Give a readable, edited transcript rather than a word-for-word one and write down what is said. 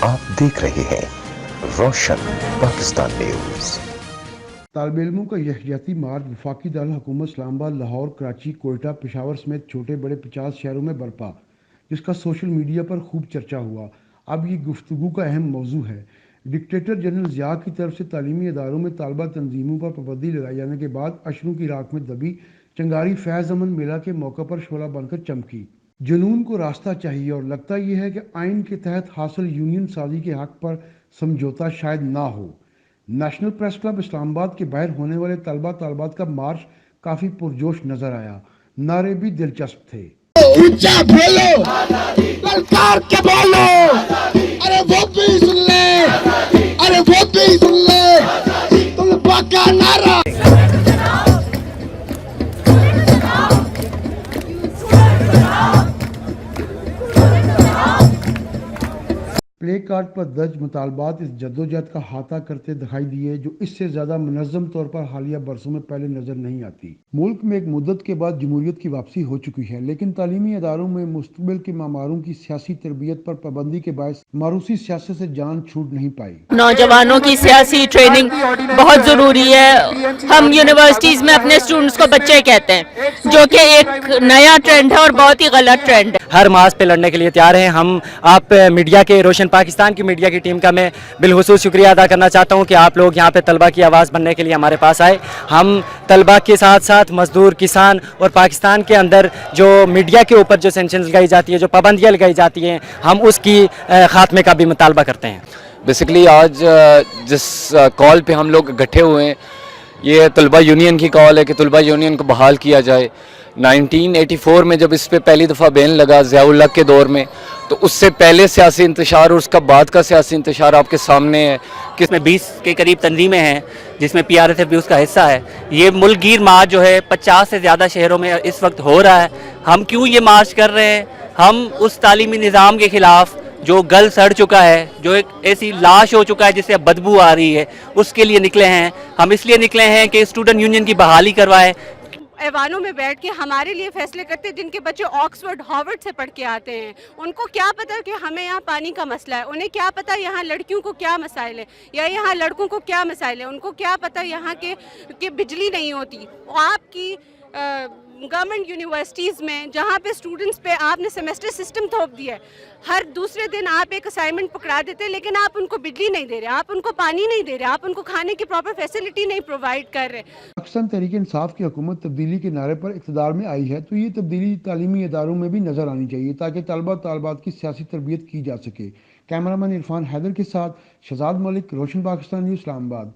आप देख रहे हैं रोशन पाकिस्तान न्यूज। तालिब इल्मों का यहयाती मार्च वफाकी दारुल हुकूमत इस्लामाबाद, लाहौर, कराची, कोयटा, पेशावर समेत छोटे बड़े 50 शहरों में बरपा, जिसका सोशल मीडिया पर खूब चर्चा हुआ। अब ये गुफ्तगू का अहम मौजू है। डिक्टेटर जनरल ज़िया की तरफ से तालीमी इदारों में तालबा तंजीमों पर पाबंदी लगाए जाने के बाद अशरों की राख में दबी चंगारी फैज़ अमन मेला के मौके पर शोला बनकर चमकी। जुनून को रास्ता चाहिए और लगता यह है कि आइन के तहत हासिल यूनियन साजी के हक पर समझौता शायद ना हो। नेशनल प्रेस क्लब इस्लामाबाद के बाहर होने वाले तलबा तालबात का मार्च काफी पुरजोश नजर आया। नारे भी दिलचस्प थे। ऊंचा बोलो, ललकार के बोलो, अरे वो भी सुन ले, अरे वो भी सुन ले, तुलबा का नारा। प्ले कार्ड पर दर्ज मुतालबात इस जद्दोजहद का हाथा करते दिखाई दिए जो इससे ज्यादा मुनज़्ज़म तौर पर हालिया बरसों में पहले नजर नहीं आती। मुल्क में एक मुद्दत के बाद जमहूरियत की वापसी हो चुकी है, लेकिन तालीमी इदारों में मुस्तक़बिल के मामारों की सियासी तरबियत पर पाबंदी के बायस मारूसी सियासत से जान छूट नहीं पाई। नौजवानों की सियासी ट्रेनिंग बहुत ज़रूरी है। हम यूनिवर्सिटीज़ में अपने स्टूडेंट्स को बच्चे कहते हैं, जो कि एक नया ट्रेंड है और बहुत ही गलत ट्रेंड है। हर मास पे लड़ने के लिए तैयार हैं हम। आप मीडिया के, रोशन पाकिस्तान की मीडिया की टीम का मैं बिलखुसूस शुक्रिया अदा करना चाहता हूं कि आप लोग यहां पे तलबा की आवाज़ बनने के लिए हमारे पास आए। हम तलबा के साथ साथ मजदूर, किसान और पाकिस्तान के अंदर जो मीडिया के ऊपर जो सेंक्शंस लगाई जाती है, जो पाबंदियाँ लगाई जाती हैं, हम उसकी खात्मे का भी मुतालबा करते हैं। बेसिकली आज जिस कॉल पे हम लोग इकट्ठे हुए हैं, ये तलबा यूनियन की कॉल है कि तलबा यूनियन को बहाल किया जाए। 1984 में जब इस पे पहली दफ़ा बैन लगा ज़ियाउल हक के दौर में, तो उससे पहले सियासी इंतशार और उसका बाद का सियासी इंतशार आपके सामने है। इसमें 20 के करीब तंजीमें हैं जिसमें PRSF भी उसका हिस्सा है। ये मुल्क गिर मार्च जो है 50 से ज़्यादा शहरों में इस वक्त हो रहा है। हम क्यों ये मार्च कर रहे हैं? हम उस तालीमी निज़ाम के ख़िलाफ़ जो गल सड़ चुका है, जो एक ऐसी लाश हो चुका है जिससे अब बदबू आ रही है, उसके लिए निकले हैं। हम इसलिए निकले हैं कि स्टूडेंट यूनियन की बहाली करवाएं। ऐवानों में बैठ के हमारे लिए फैसले करते हैं, जिनके बच्चे ऑक्सफोर्ड, हार्वर्ड से पढ़ के आते हैं। उनको क्या पता कि हमें यहाँ पानी का मसला है, उन्हें क्या पता यहाँ लड़कियों को क्या मसाइल है या यहाँ लड़कों को क्या मसाइल है, उनको क्या पता यहाँ के बिजली नहीं होती। आपकी गवर्नमेंट यूनिवर्सिटीज़ में जहाँ पे स्टूडेंट्स पे आपने सेमेस्टर सिस्टम थोप दिया है, हर दूसरे दिन आप एक असाइनमेंट पकड़ा देते हैं, लेकिन आप उनको बिजली नहीं दे रहे, आप उनको पानी नहीं दे रहे, आप उनको खाने की प्रॉपर फैसिलिटी नहीं प्रोवाइड कर रहे। पाकिस्तान तहरीक इंसाफ की हुकूमत तब्दीली के नारे पर इक़्तिदार में आई है, तो ये तब्दीली तालीमी इदारों में भी नजर आनी चाहिए ताकि तलबा तालबात की सियासी तरबियत की जा सके। कैमरामैन इरफान हैदर के साथ शहजाद मलिक, रोशन पाकिस्तान न्यूज़, इस्लामाबाद।